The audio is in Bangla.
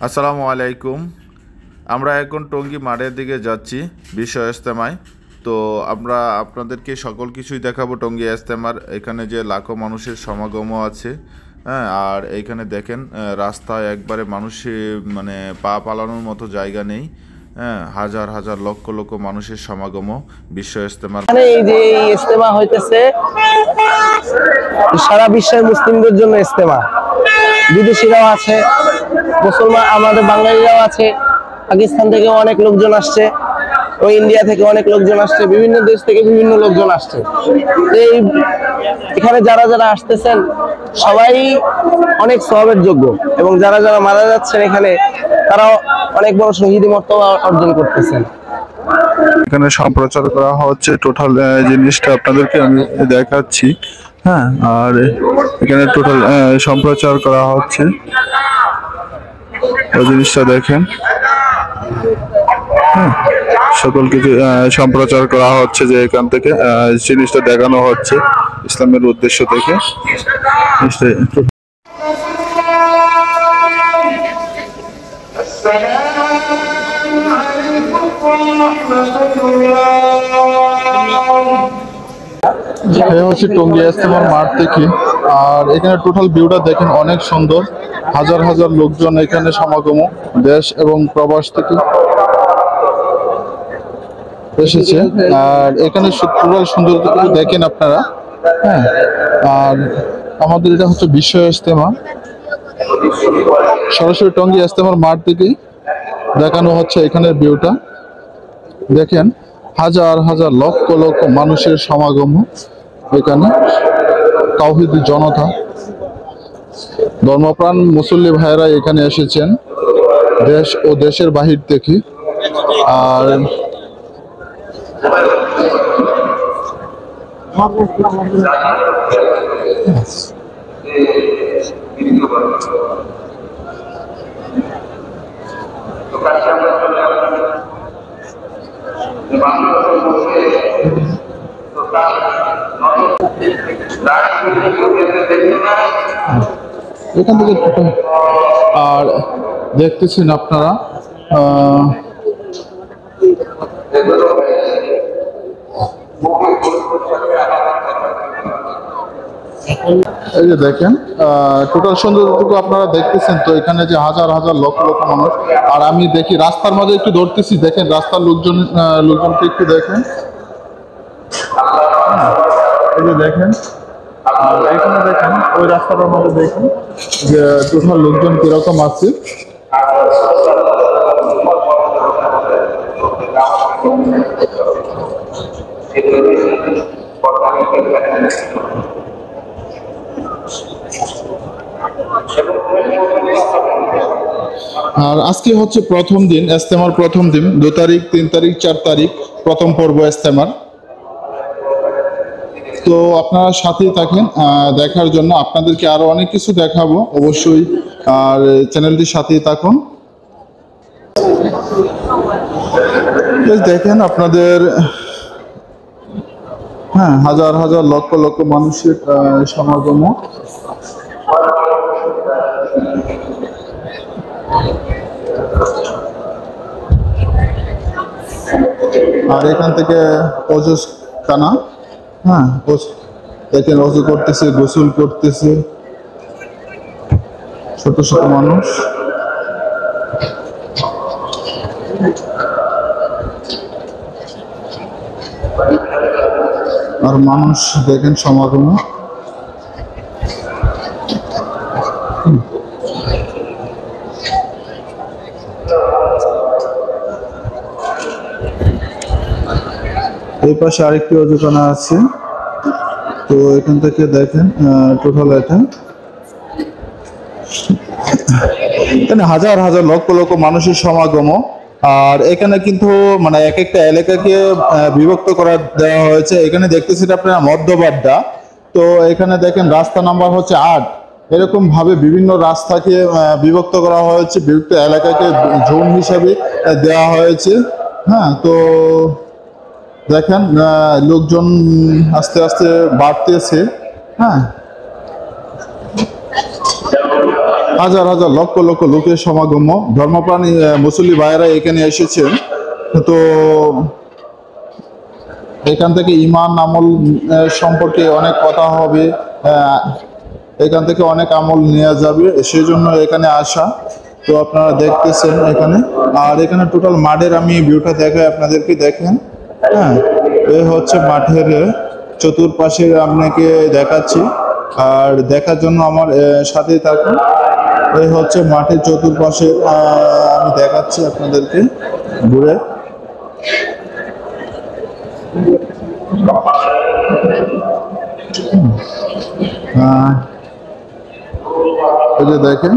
আসসালামু আলাইকুম। আমরা এখন টঙ্গী মাঠের দিকে যাচ্ছি বিশ্ব ইজতেমায়। তো আমরা আপনাদেরকে সকল কিছুই দেখাবো টঙ্গী ইজতেমার। এখানে যে লাখো মানুষের সমাগমও আছে, হ্যাঁ। আর এইখানে দেখেন রাস্তায় একবারে মানুষে মানে পা পালানোর মতো জায়গা নেই, হ্যাঁ। হাজার হাজার লক্ষ লক্ষ মানুষের সমাগমও বিশ্ব ইজতেমার। এই যে ইজতেমা হইতেছে সারা বিশ্বের মুসলিমদের জন্য ইজতেমা। বিদেশিরাও আছে, মুসলমান আমাদের বাঙালিরাও আছে, পাকিস্তান থেকে অনেক লোকজন আসছে, ওই ইন্ডিয়া থেকে অনেক লোকজন আসছে, বিভিন্ন দেশ থেকে বিভিন্ন লোকজন আসছে। এই এখানে যারা যারা আসতেছেন সবাই অনেক সওয়াবের যোগ্য, এবং যারা যারা মারা যাচ্ছেন এখানে তারাও অনেক বড় শহীদ মর্তবা অর্জন করতেছেন। এখানে সম্প্রচার করা হচ্ছে টোটাল জিনিসটা আপনাদেরকে আমি দেখাচ্ছি, হ্যাঁ। আর এখানে টোটাল সম্প্রচার করা হচ্ছে, ওই জিনিসটা দেখেন, হ্যাঁ। সকল কিছু সম্প্রচার করা হচ্ছে, যে এখান থেকে জিনিসটা দেখানো হচ্ছে ইসলামের উদ্দেশ্য থেকে। হচ্ছে টঙ্গী ইজতেমার মাঠ থেকে। আর এখানে টোটাল ভিউটা দেখেন, অনেক সুন্দর। হাজার হাজার লোকজন এখানে সমাগম দেশ এবং প্রবাস থেকে এসেছে। আর এখানে টোটাল সুন্দর দেখেন আপনারা, হ্যাঁ। আর আমাদের এটা হচ্ছে বিশ্ব ইজতেমা, সরাসরি টঙ্গী ইজতেমার মাঠ থেকে দেখানো হচ্ছে। এখানের ভিউটা দেখেন, হাজার হাজার লক্ষ লক্ষ মানুষের সমাগম এখানে। তাওহীদি জনতা, ধর্মপ্রাণ মুসল্লি ভাইয়েরা এখানে এসেছেন দেশ ও দেশের বাহির থেকে। আর এখান থেকে আর দেখতেছেন আপনারা, এই যে দেখেন টোটাল সৌন্দর্যটুকু আপনারা দেখতেছেন। তো এখানে যে হাজার হাজার লক্ষ লক্ষ মানুষ। আর আমি দেখি রাস্তার মাঝে একটু ধরতেছি, দেখেন রাস্তার লোকজনকে একটু দেখেন, এই যে দেখেন। আর এখানে দেখেন ওই রাস্তাটার মধ্যে দেখেন যে টোটাল লোকজন কিরকম আছে। আর আজকে হচ্ছে প্রথম দিন ইজতেমার, প্রথম দিন 2 তারিখ 3 তারিখ 4 তারিখ প্রথম পর্ব ইজতেমার। তো আপনারা সাথেই থাকেন দেখার জন্য, আপনাদেরকে আরো অনেক কিছু দেখাবো অবশ্যই। আর চ্যানেলটির সাথেই থাকুন। দেখেন আপনাদের, হ্যাঁ, হাজার হাজার লক্ষ লক্ষ মানুষের সমাগম। আর এখান থেকে অজুখানা, হ্যাঁ, দেখেন অজু করতেছে, গোসল করতেছে ছোট ছোট মানুষ। আর মানুষ দেখেন সমাগম। এই পাশে আরেকটি অজুখানা আছে। তো এখান থেকে দেখেন টোটাল এখানে হাজার হাজার লক্ষ লক্ষ মানুষের সমাগম। আর এখানে কিন্তু মানে এক একটা এলাকাকে বিভক্ত করা দেওয়া হয়েছে। এখানে দেখতেছেন আপনারা মধ্যবাড্ডা। তো এখানে দেখেন রাস্তা নাম্বার হচ্ছে 8। এরকম ভাবে বিভিন্ন রাস্তাকে বিভক্ত করা হয়েছে, বিভক্ত এলাকাকে জোন হিসাবে দেওয়া হয়েছে, হ্যাঁ। তো দেখেন লোকজন আস্তে আস্তে বাড়তেছে, হ্যাঁ। হাজার হাজার লক্ষ লক্ষ লোকের সমাগম, ধর্মপ্রাণী মুসল্লি ভাইয়েরা এখানে এসেছেন। তো এখান থেকে ইমান আমল সম্পর্কে অনেক কথা হবে, এখান থেকে অনেক আমল নেওয়া যাবে, সেই জন্য এখানে আসা। তো আপনারা দেখতেছেন এখানে, আর এখানে টোটাল মাঠের আমি ভিউটা দেখাই আপনাদেরকে, দেখেন। হ্যাঁ, এই হচ্ছে মাঠের চতুর্পাশে আপনাকে দেখাচ্ছি, আর দেখার জন্য আমার সাথেই থাকুন। এই হচ্ছে মাঠের চতুর্পাশে আমি দেখাচ্ছি আপনাদেরকে ঘুরে। এই যে দেখেন